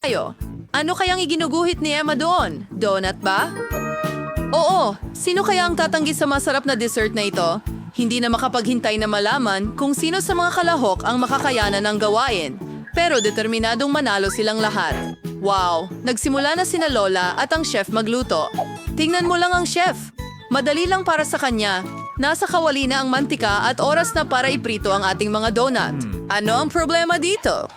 tayo. Ano kayang iginuguhit ni Emma doon? Donut ba? Oo, sino kaya ang tatanggi sa masarap na dessert na ito? Hindi na makapaghintay na malaman kung sino sa mga kalahok ang makakayanan ng gawain. Pero determinadong manalo silang lahat. Wow, nagsimula na sina Lola at ang chef magluto. Tingnan mo lang ang chef. Madali lang para sa kanya. Nasa kawali na ang mantika at oras na para iprito ang ating mga donut. Ano ang problema dito?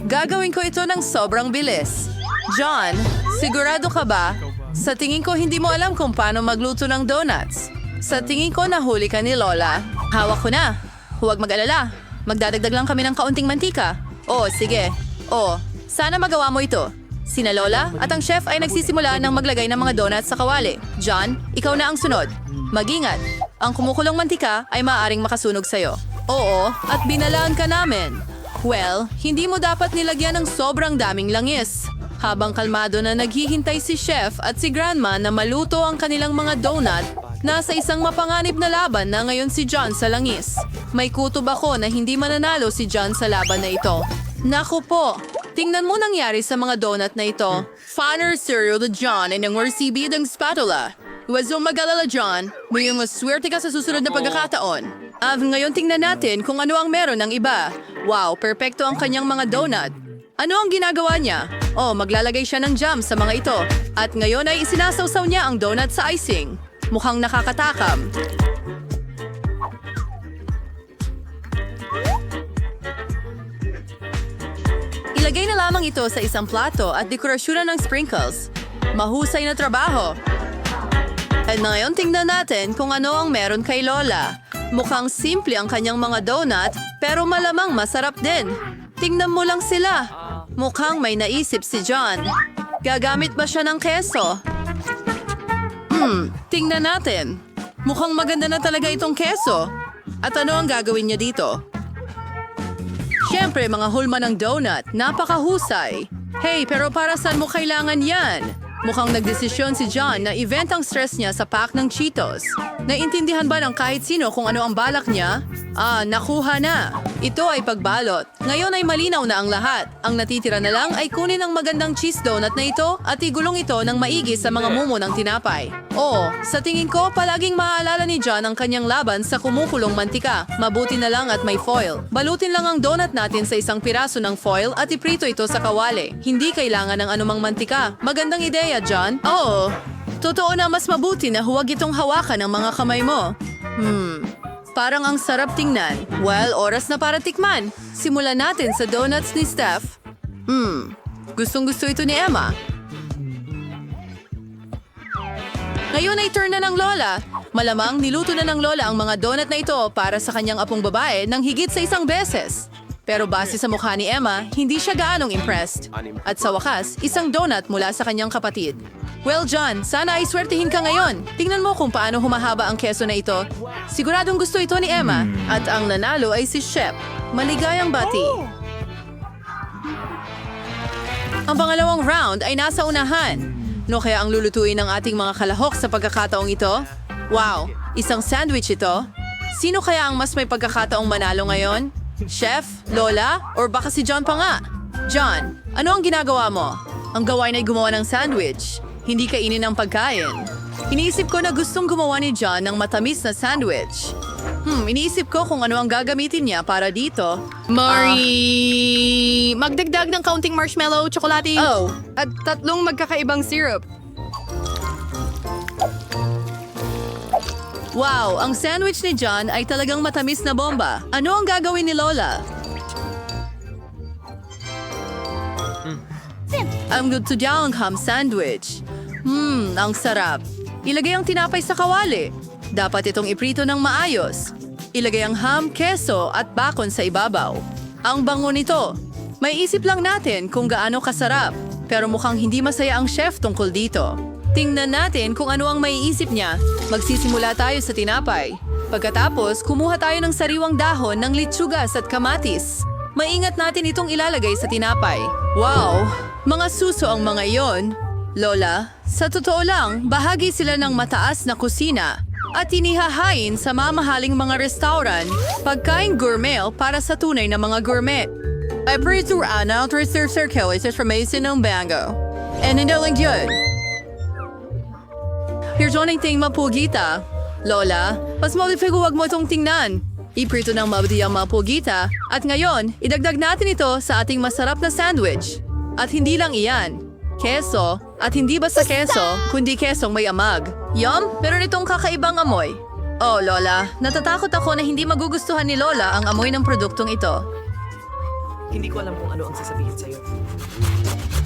Gagawin ko ito ng sobrang bilis. John, sigurado ka ba? Sa tingin ko hindi mo alam kung paano magluto ng donuts. Sa tingin ko nahuli ka ni Lola. Hawak ko na. Huwag mag-alala. Magdadagdag lang kami ng kaunting mantika. Oh, sige. Oh, sana magawa mo ito. Sina Lola at ang chef ay nagsisimula ng maglagay ng mga donuts sa kawali. John, ikaw na ang sunod. Mag-ingat. Ang kumukulong mantika ay maaaring makasunog sa'yo. Oo, at binalaan ka namin. Well, hindi mo dapat nilagyan ng sobrang daming langis. Habang kalmado na naghihintay si chef at si grandma na maluto ang kanilang mga donut, nasa isang mapanganib na laban na ngayon si John sa langis. May kutob ako na hindi mananalo si John sa laban na ito. Naku po, tingnan mo nangyari sa mga donut na ito. Funner cereal to John ay nangwarsibid ang spatula. Huwag mong mag-alala, John. May maswerte ka sa susunod na pagkakataon. Ngayon tingnan natin kung ano ang meron ng iba. Wow, perpekto ang kanyang mga donut. Ano ang ginagawa niya? Oh, maglalagay siya ng jam sa mga ito. At ngayon ay isinasawsaw niya ang donut sa icing. Mukhang nakakatakam. Ilagay na lamang ito sa isang plato at dekorasyonan ng sprinkles. Mahusay na trabaho. At ngayon tingnan natin kung ano ang meron kay Lola. Mukhang simple ang kanyang mga donut, pero malamang masarap din. Tingnan mo lang sila. Mukhang may naisip si John. Gagamit ba siya ng keso? Tingnan natin. Mukhang maganda na talaga itong keso. At ano ang gagawin niya dito? Siyempre, mga hulma ng donut. Napakahusay. Hey, pero para saan mo kailangan yan? Mukhang nagdesisyon si John na event ang stress niya sa pack ng Cheetos. Naiintindihan ba ng kahit sino kung ano ang balak niya? Nakuha na. Ito ay pagbalot. Ngayon ay malinaw na ang lahat. Ang natitira na lang ay kunin ang magandang cheese donut na ito at igulong ito ng maigi sa mga mumo ng tinapay. Oo, sa tingin ko palaging maaalala ni John ang kanyang laban sa kumukulong mantika. Mabuti na lang at may foil. Balutin lang ang donut natin sa isang piraso ng foil at iprito ito sa kawali. Hindi kailangan ng anumang mantika. Magandang ideya, John. Oo. Totoo na mas mabuti na huwag itong hawakan ng mga kamay mo. Parang ang sarap tingnan. Well, oras na para tikman. Simulan natin sa donuts ni Steph. Gustong-gusto ito ni Emma. Ngayon ay turn na ng Lola. Malamang niluto na ng Lola ang mga donut na ito para sa kanyang apong babae ng higit sa isang beses. Pero base sa mukha ni Emma, hindi siya gaanong impressed. At sa wakas, isang donut mula sa kanyang kapatid. Well, John, sana ay swertihin ka ngayon. Tingnan mo kung paano humahaba ang keso na ito. Siguradong gusto ito ni Emma. At ang nanalo ay si Chef. Maligayang bati. Ang pangalawang round ay nasa unahan. No kaya ang lulutuin ng ating mga kalahok sa pagkakataong ito? Wow, isang sandwich ito? Sino kaya ang mas may pagkakataong manalo ngayon? Chef? Lola? Or baka si John pa nga? John, ano ang ginagawa mo? Ang gawain ay gumawa ng sandwich. Hindi kainin ang pagkain. Iniisip ko na gustong gumawa ni John ng matamis na sandwich. Iniisip ko kung ano ang gagamitin niya para dito. Mari, magdagdag ng kaunting marshmallow, tsokolate, at 3 magkakaibang syrup. Wow, ang sandwich ni John ay talagang matamis na bomba. Ano ang gagawin ni Lola? Ang gutudyang ham sandwich. Ang sarap. Ilagay ang tinapay sa kawali. Dapat itong iprito ng maayos. Ilagay ang ham, keso at bacon sa ibabaw. Ang bango nito. May isip lang natin kung gaano kasarap. Pero mukhang hindi masaya ang chef tungkol dito. Tingnan natin kung ano ang maiisip niya. Magsisimula tayo sa tinapay. Pagkatapos, kumuha tayo ng sariwang dahon ng litsugas at kamatis. Maingat natin itong ilalagay sa tinapay. Wow! Mga suso ang mga iyon. Lola, sa totoo lang, bahagi sila ng mataas na kusina at inihahain sa mamahaling mga restaurant, pagkain gourmet para sa tunay na mga gourmet. Ay prituran ang Trisir Circle sa Tramasin ng Bango. And hindi lang yun. Here's one thing mapugita. Lola, mas malifigo wag mo itong tingnan. Iprito ng mabuti ang mapugita. At ngayon, idagdag natin ito sa ating masarap na sandwich. At hindi lang iyan. Keso, at hindi basta keso, kundi kesong may amag. Yum, meron itong kakaibang amoy. Oh, Lola, natatakot ako na hindi magugustuhan ni Lola ang amoy ng produktong ito. Hindi ko alam kung ano ang sasabihin sa'yo.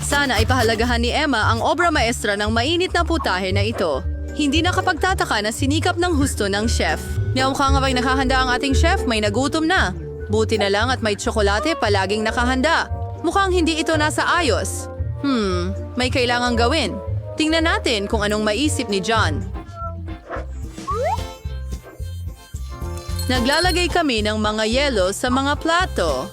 Sana ay pahalagahan ni Emma ang obra maestra ng mainit na putahe na ito. Hindi nakapagtataka na sinikap ng husto ng chef. Mukhang habang nakahanda ang ating chef, may nagutom na. Buti na lang at may tsokolate palaging nakahanda. Mukhang hindi ito nasa ayos. May kailangang gawin. Tingnan natin kung anong maisip ni John. Naglalagay kami ng mga yelo sa mga plato.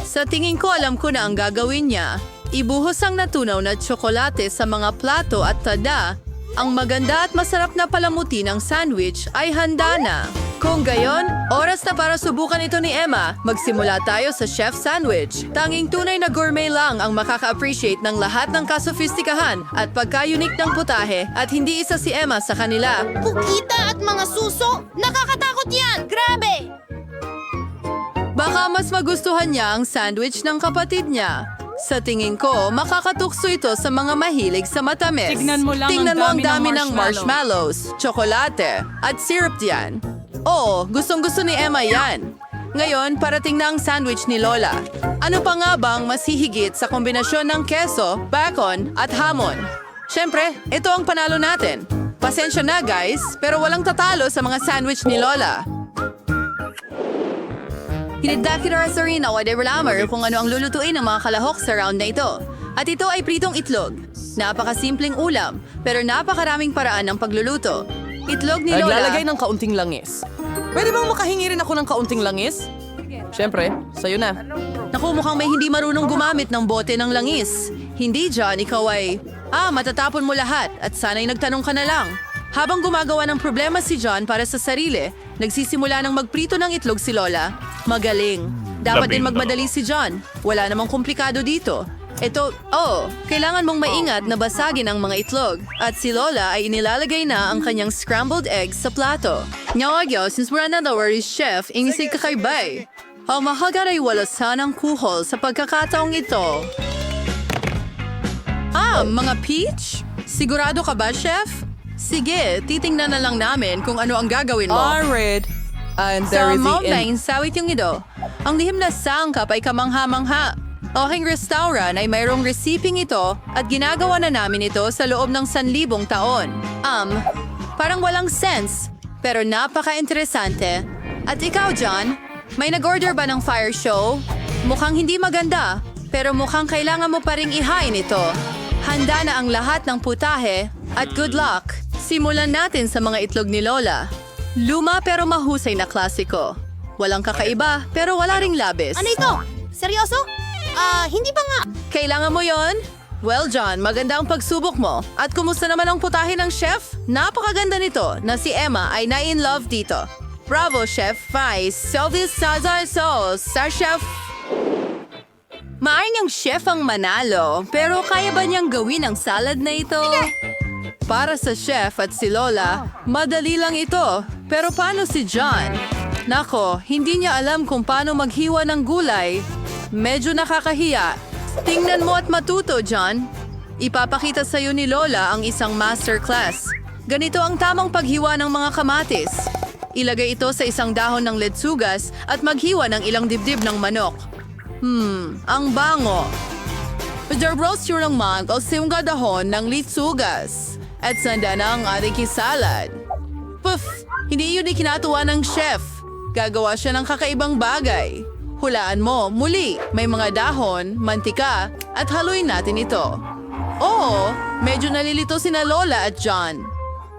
Sa tingin ko alam ko na ang gagawin niya. Ibuhos ang natunaw na tsokolate sa mga plato at tada. Ang maganda at masarap na palamuti ng sandwich ay handa na. Kung gayon, oras na para subukan ito ni Emma. Magsimula tayo sa chef sandwich. Tanging tunay na gourmet lang ang makaka-appreciate ng lahat ng kasofistikahan at pagka-unique ng putahe at hindi isa si Emma sa kanila. Pukita at mga suso? Nakakatakot yan! Grabe! Baka mas magustuhan niya ang sandwich ng kapatid niya. Sa tingin ko, makakatukso ito sa mga mahilig sa matamis. Tignan mo lang ang ang dami dami ng ng marshmallows, tsokolate, at syrup diyan. Oo, gustong-gusto ni Emma yan. Ngayon, parating na ang sandwich ni Lola. Ano pa nga bang mas hihigit sa kombinasyon ng keso, bacon, at hamon? Siyempre, ito ang panalo natin. Pasensya na guys, pero walang tatalo sa mga sandwich ni Lola. Hinidakira sa rin ako kung ano ang lulutuin ng mga kalahok sa round na ito. At ito ay pritong itlog. Napakasimpleng ulam, pero napakaraming paraan ng pagluluto. Itlog ni Lola. Naglalagay ng kaunting langis. Pwede bang makahingi rin ako ng kaunting langis? Siyempre, sa'yo na. Naku, mukhang may hindi marunong gumamit ng bote ng langis. Hindi, John, ikaw ay... matatapon mo lahat at sana'y nagtanong ka na lang. Habang gumagawa ng problema si John para sa sarili, nagsisimula ng magprito ng itlog si Lola. Magaling. Dapat din magmadali si John. Wala namang komplikado dito. Kailangan mong maingat na basagin ang mga itlog. At si Lola ay inilalagay na ang kanyang scrambled eggs sa plato. Nyawagyo, since we're not our chef, ingisig ka kay Bay. Ang mahagar ay wala sanang kuhol sa pagkakataong ito. Mga peach? Sigurado ka ba, chef? Sige, titingnan na lang namin kung ano ang gagawin mo. Alright. And Sa there is the mountain, sawit yung ito. Ang lihim na sangkap ay kamangha-mangha. Aking restaurant ay mayroong resiping ito at ginagawa na namin ito sa loob ng 1,000 taon. Parang walang sense, pero napaka-interesante. At ikaw, John, may nag-order ba ng fire show? Mukhang hindi maganda, pero mukhang kailangan mo pa ring ihain ito. Handa na ang lahat ng putahe at good luck. Simulan natin sa mga itlog ni Lola. Luma pero mahusay na klasiko. Walang kakaiba pero wala ring labis. Ano ito? Seryoso? Hindi ba nga? Kailangan mo yon? Well, John, maganda ang pagsubok mo. At kumusta naman ang putahe ng chef? Napakaganda nito na si Emma ay na-in-love dito. Bravo, Chef Vice. Selfies sa Chef. Maaring ang chef ang manalo, pero kaya ba niyang gawin ang salad na ito? Para sa chef at si Lola, madali lang ito. Pero paano si John? Nako, hindi niya alam kung paano maghiwa ng gulay. Medyo nakakahiya. Tingnan mo at matuto, John. Ipapakita sa iyo ni Lola ang isang masterclass. Ganito ang tamang paghiwa ng mga kamatis. Ilagay ito sa isang dahon ng letsugas at maghiwa ng ilang dibdib ng manok. Ang bango. Roast yun ng mank o simga dahon ng litsugas. At sanda na ang ating salad. Puff! Hindi yun ikinatuwa ng chef. Gagawa siya ng kakaibang bagay. Hulaan mo, muli, may mga dahon, mantika, at haluin natin ito. Oo, medyo nalilito sina Lola at John.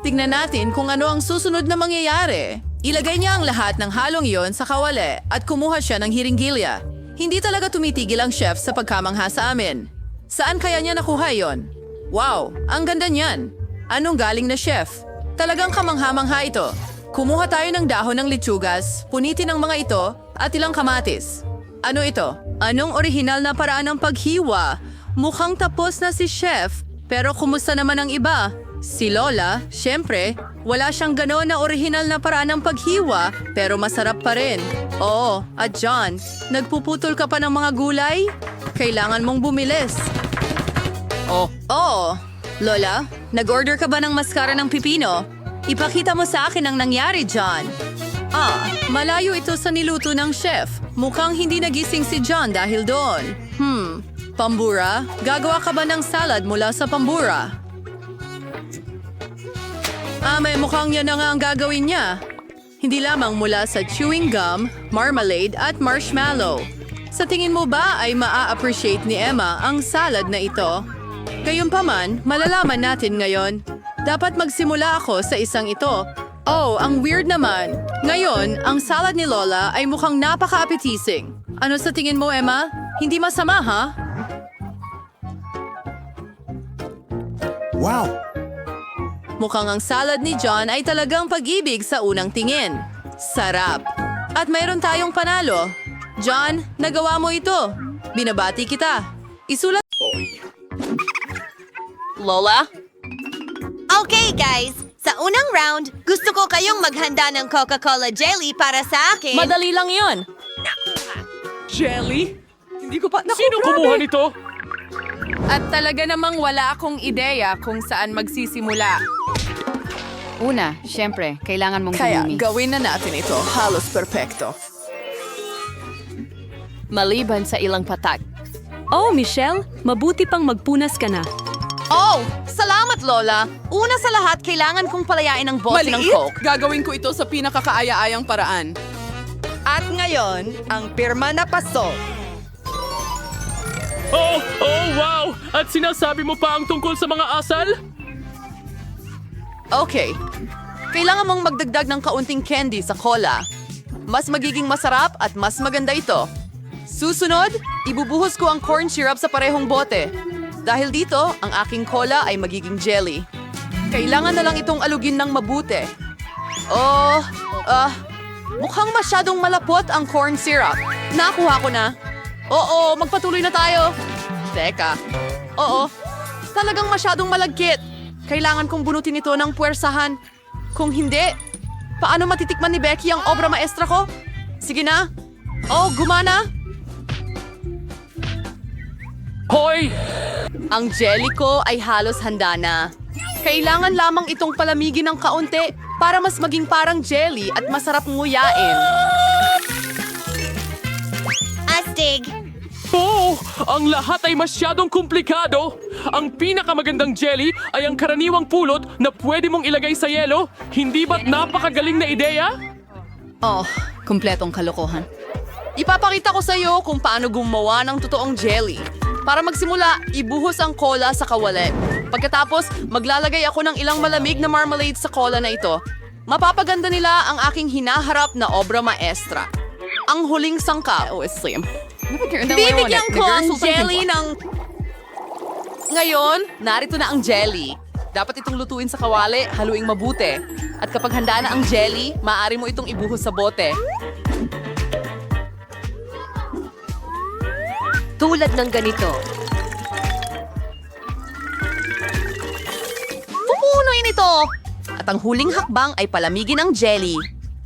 Tingnan natin kung ano ang susunod na mangyayari. Ilagay niya ang lahat ng halong iyon sa kawali at kumuha siya ng hiringgilya. Hindi talaga tumitigil ang chef sa pagkamangha sa amin. Saan kaya niya nakuha yon? Wow, ang ganda niyan. Anong galing na chef? Talagang kamangha-mangha ito. Kumuha tayo ng dahon ng litsugas, punitin ang mga ito, at ilang kamatis. Ano ito? Anong orihinal na paraan ng paghiwa? Mukhang tapos na si Chef, pero kumusta naman ang iba? Si Lola, syempre, wala siyang gano'n na orihinal na paraan ng paghiwa, pero masarap pa rin. Oo, at John, nagpuputol ka pa ng mga gulay? Kailangan mong bumilis. Oo. Lola, nag-order ka ba ng maskara ng pipino? Ipakita mo sa akin ang nangyari, John. Malayo ito sa niluto ng chef. Mukhang hindi nagising si John dahil doon. Pambura? Gagawa ka ba ng salad mula sa pambura? May mukhang yan na nga ang gagawin niya. Hindi lamang mula sa chewing gum, marmalade at marshmallow. Sa tingin mo ba ay maa-appreciate ni Emma ang salad na ito? Gayunpaman, malalaman natin ngayon. Dapat magsimula ako sa isang ito. Oh, ang weird naman. Ngayon, ang salad ni Lola ay mukhang napaka-appetizing. Ano sa tingin mo, Emma? Hindi masama, ha? Wow! Mukhang ang salad ni John ay talagang pag-ibig sa unang tingin. Sarap. At mayroon tayong panalo. John, nagawa mo ito. Binabati kita. Isulat... Lola? Okay, guys. Sa unang round, gusto ko kayong maghanda ng Coca-Cola jelly para sa akin. Madali lang yon. Jelly? Hindi ko pa... Sino kumuha nito? At talaga namang wala akong ideya kung saan magsisimula. Una, syempre, kailangan mong Kaya dumumi. gawin na natin ito. Halos perpekto. Maliban sa ilang patak. Oh, Michelle, mabuti pang magpunas ka na. Oh! Salamat, Lola! Una sa lahat, kailangan kong palayain ang bote ng Maliit? Coke. Gagawin ko ito sa pinakakaaya-ayang paraan. At ngayon, ang pirma na paso. Oh, wow! At sinasabi mo pa ang tungkol sa mga asal? Okay. Kailangan mong magdagdag ng kaunting candy sa cola. Mas magiging masarap at mas maganda ito. Susunod, ibubuhos ko ang corn syrup sa parehong bote. Dahil dito, ang aking cola ay magiging jelly. Kailangan na lang itong alugin ng mabuti. Mukhang masyadong malapot ang corn syrup. Nakuha ko na. Oo, magpatuloy na tayo. Teka. Oo, talagang masyadong malagkit. Kailangan kong bunutin ito ng puwersahan. Kung hindi, paano matitikman ni Becky ang obra maestra ko? Sige na. Oh, gumana. Hoy! Ang jelly ko ay halos handa na. Kailangan lamang itong palamigin ng kaunti para mas maging parang jelly at masarap nguyain. Astig. Oh! Ang lahat ay masyadong komplikado! Ang pinakamagandang jelly ay ang karaniwang pulot na pwede mong ilagay sa yelo. Hindi ba't napakagaling na ideya? Oh, kumpletong kalokohan. Ipapakita ko sa iyo kung paano gumawa ng totoong jelly. Para magsimula, ibuhos ang cola sa kawali. Pagkatapos, maglalagay ako ng ilang malamig na marmalade sa cola na ito. Mapapaganda nila ang aking hinaharap na obra maestra. Ang huling sangkap. Bibigyan ko ang jelly ng... Ngayon, narito na ang jelly. Dapat itong lutuin sa kawali, haluing mabuti. At kapag handa na ang jelly, maaari mo itong ibuhos sa bote. Tulad ng ganito. Pupunuin ito! At ang huling hakbang ay palamigin ang jelly.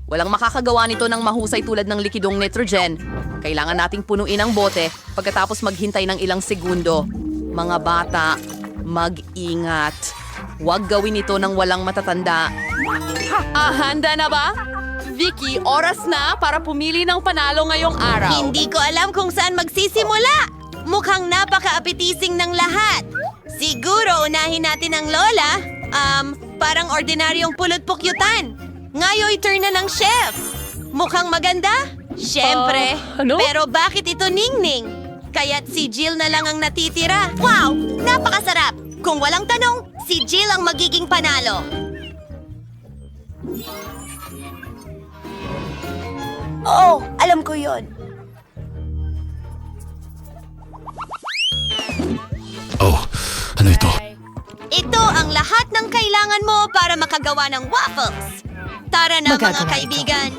Walang makakagawa nito ng mahusay tulad ng likidong nitrogen. Kailangan nating punuin ang bote pagkatapos maghintay ng ilang segundo. Mga bata, mag-ingat. Huwag gawin ito ng walang matatanda. Handa na ba? Vicky, oras na para pumili ng panalo ngayong araw. Hindi ko alam kung saan magsisimula. Mukhang napaka-appetizing ng lahat. Siguro unahin natin ang Lola. Parang ordinaryong pulot-pukyutan. Ngayon turn na ng chef. Mukhang maganda? Siyempre. Ano? Pero bakit ito ningning? Kaya't si Jill na lang ang natitira. Wow! Napakasarap! Kung walang tanong, si Jill ang magiging panalo. Oh, alam ko yon. Oh, ano ito? Ito ang lahat ng kailangan mo para makagawa ng waffles. Tara na mga kaibigan.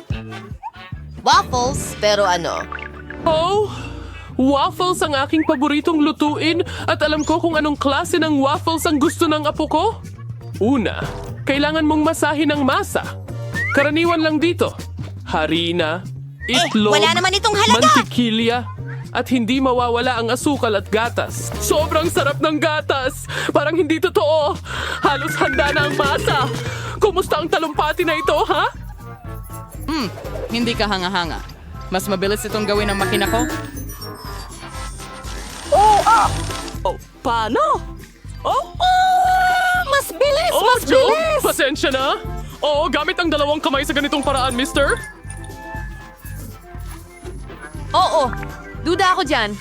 Waffles, pero ano? Oh, waffles ang aking paboritong lutuin at alam ko kung anong klase ng waffles ang gusto ng apo ko. Una, kailangan mong masahin ang masa. Karaniwan lang dito. Harina, itlog, wala naman itong halaga. mantikilya, at hindi mawawala ang asukal at gatas. Sobrang sarap ng gatas! Parang hindi totoo! Halos handa na ang masa! Kumusta ang talumpati na ito, ha? Hindi ka hanga-hanga. Mas mabilis itong gawin ng makina ko. Paano? Mas bilis! Oh, Joe! Pasensya na! Oo, gamit ang dalawang kamay sa ganitong paraan, mister. Oo, duda ako dyan.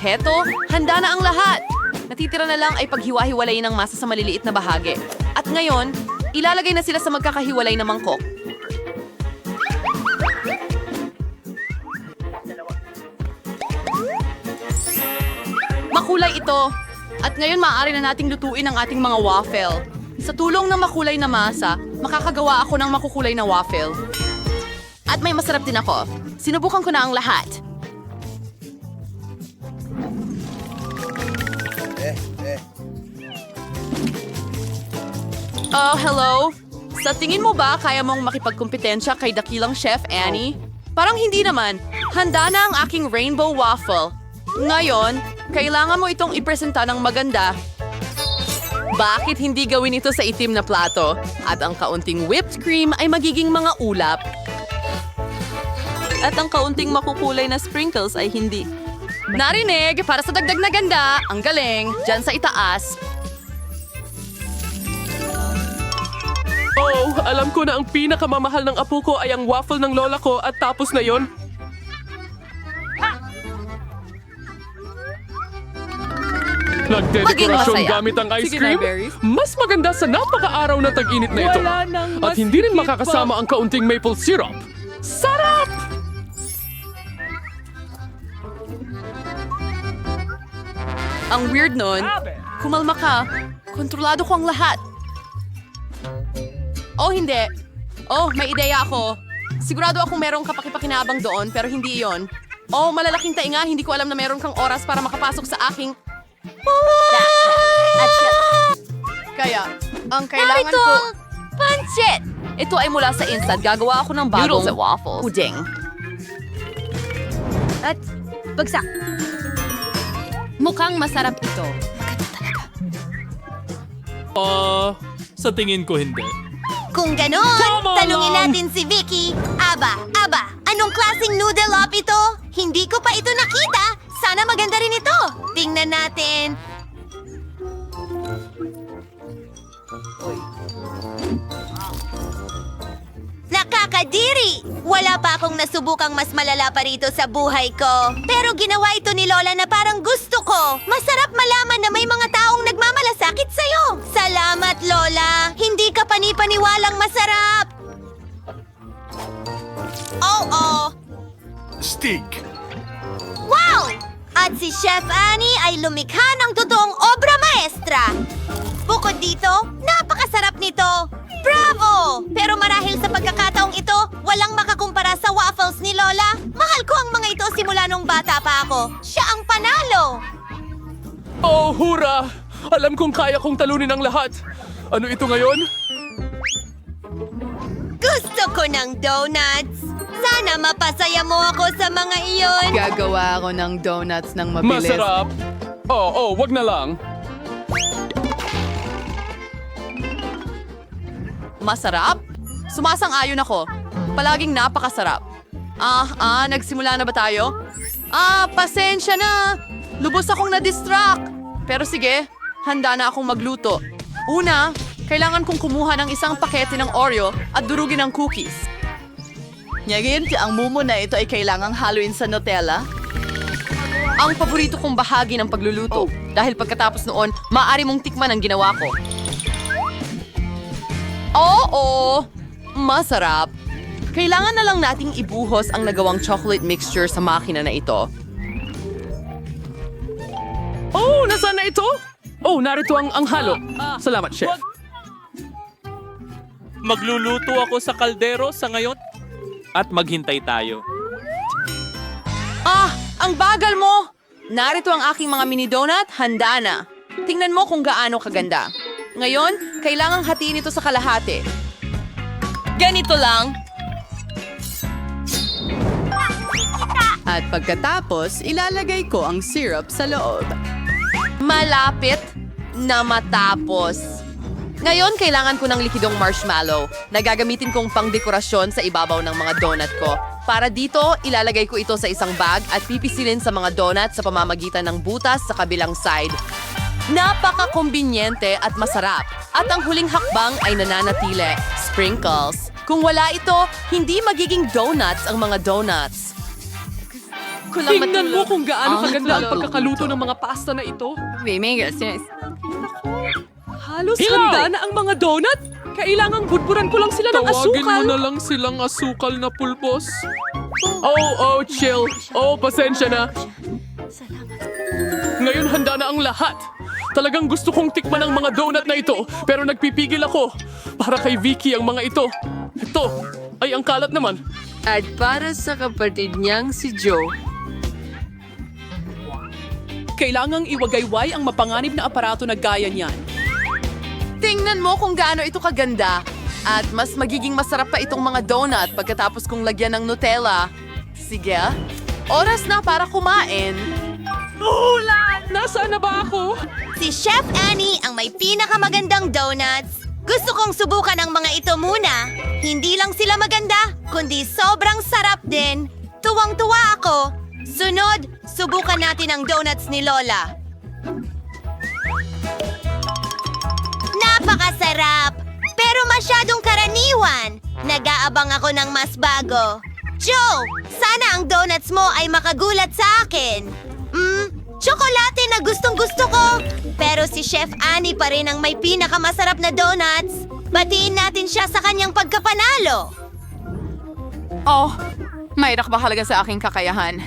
Heto, handa na ang lahat. Natitira na lang ay paghiwa-hiwalayin ng masa sa maliliit na bahagi. At ngayon, ilalagay na sila sa magkakahiwalay na mangkok. Makulay ito. At ngayon maaari na nating lutuin ang ating mga waffle. Sa tulong ng makulay na masa, makakagawa ako ng makukulay na waffle. At may masarap din ako. Sinubukan ko na ang lahat. Hello? Sa tingin mo ba kaya mong makipagkumpetensya kay dakilang Chef Annie? Parang hindi naman. Handa na ang aking rainbow waffle. Ngayon, kailangan mo itong ipresenta ng maganda. Bakit hindi gawin ito sa itim na plato? At ang kaunting whipped cream ay magiging mga ulap. At ang kaunting makukulay na sprinkles ay hindi. Narinig, para sa dagdag na ganda, ang galing, dyan sa itaas. Oh, alam ko na ang pinakamamahal ng apo ko ay ang waffle ng lola ko at tapos na yon. Nagdedekorasyon masaya. gamit ang ice Sige cream? na, berries. Mas maganda sa napaka-araw na tag-init na ito. At hindi rin makakasama ang kaunting maple syrup. Sarap! Ang weird nun. Kumalma ka. Kontrolado ko ang lahat. Oh, hindi. Oh, may ideya ako. Sigurado akong merong kapakipakinabang doon, pero hindi iyon. Oh, malalaking tainga, hindi ko alam na meron kang oras para makapasok sa aking... Kaya, ang kailangan ko... Pancit! Ito ay mula sa Instant. Gagawa ako ng bagong waffles. Puding. At bagsak. Mukhang masarap ito. Sa tingin ko hindi. Kung ganon, Tama tanungin lang. natin si Vicky. Aba, anong klaseng noodle up ito? Hindi ko pa ito nakita. Sana maganda rin ito. Tingnan natin. Nakakadiri! Wala pa akong nasubukang mas malala pa rito sa buhay ko. Pero ginawa ito ni Lola na parang gusto ko. Masarap malaman na may mga taong nagmamalasakit sa'yo. Salamat, Lola. Hindi ka panipaniwalang masarap. Oo. Stick! Wow! At si Chef Annie ay lumikha ng totoong obra maestra. Bukod dito, napakasarap nito. Bravo! Pero marahil sa pagkakataong ito, walang makakumpara sa waffles ni Lola. Mahal ko ang mga ito simula nung bata pa ako. Siya ang panalo. Oh, hura! Alam kong kaya kong talunin ang lahat. Ano ito ngayon? Gusto ko ng donuts. Sana mapasaya mo ako sa mga iyon. Gagawa ako ng donuts ng mabilis. Masarap! Wag na lang. Masarap? Sumasang-ayon ako. Palaging napakasarap. Nagsimula na ba tayo? Pasensya na. Lubos akong na-distract. Pero sige, handa na akong magluto. Una, kailangan kong kumuha ng isang pakete ng Oreo at durugin ng cookies. Ngayon, ang mumo na ito ay kailangang haluin sa Nutella. Ang paborito kong bahagi ng pagluluto. Dahil pagkatapos noon, maaari mong tikman ang ginawa ko. Oo, masarap. Kailangan na lang nating ibuhos ang nagawang chocolate mixture sa makina na ito. Oh, nasaan na ito? Oh, narito ang halo. Salamat, chef. Magluluto ako sa kaldero sa ngayon at maghintay tayo. Ang bagal mo! Narito ang aking mga mini donut, handa na. Tingnan mo kung gaano kaganda. Ngayon, kailangang hatiin ito sa kalahati. Ganito lang. At pagkatapos, ilalagay ko ang syrup sa loob. Malapit na matapos. Ngayon, kailangan ko ng likidong marshmallow na gagamitin kong pangdekorasyon sa ibabaw ng mga donut ko. Para dito, ilalagay ko ito sa isang bag at pipisilin sa mga donut sa pamamagitan ng butas sa kabilang side. Napaka-kumbinyente at masarap. At ang huling hakbang ay nananatili, sprinkles. Kung wala ito, hindi magiging donuts ang mga donuts. Tingnan mo kung gaano kaganda ang pagkakaluto ng mga pasta na ito. Halos Hilaw! handa na ang mga donut. Kailangang budburan ko lang sila ng Tawagin mo asukal. na lang silang asukal na pulbos. Oh, chill. Oh, pasensya na. Ngayon handa na ang lahat. Talagang gusto kong tikman ang mga donut na ito, pero nagpipigil ako. Para kay Vicky ang mga ito. Ito, ay ang kalat naman. At para sa kapatid niyang si Joe. Kailangang iwagayway ang mapanganib na aparato na gaya niyan. Tingnan mo kung gaano ito kaganda. At mas magiging masarap pa itong mga donut pagkatapos kong lagyan ng Nutella. Sige, oras na para kumain. Nasaan na ba ako? Si Chef Annie ang may pinakamagandang donuts. Gusto kong subukan ang mga ito muna. Hindi lang sila maganda, kundi sobrang sarap din. Tuwang-tuwa ako. Sunod, subukan natin ang donuts ni Lola. Napakasarap! Pero masyadong karaniwan. Nag-aabang ako ng mas bago. Joe, sana ang donuts mo ay makagulat sa akin. Tsokolate na gustong-gusto ko. Pero si Chef Annie pa rin ang may pinakamasarap na donuts. Batiin natin siya sa kanyang pagkapanalo. Oh, may mahalaga sa aking kakayahan.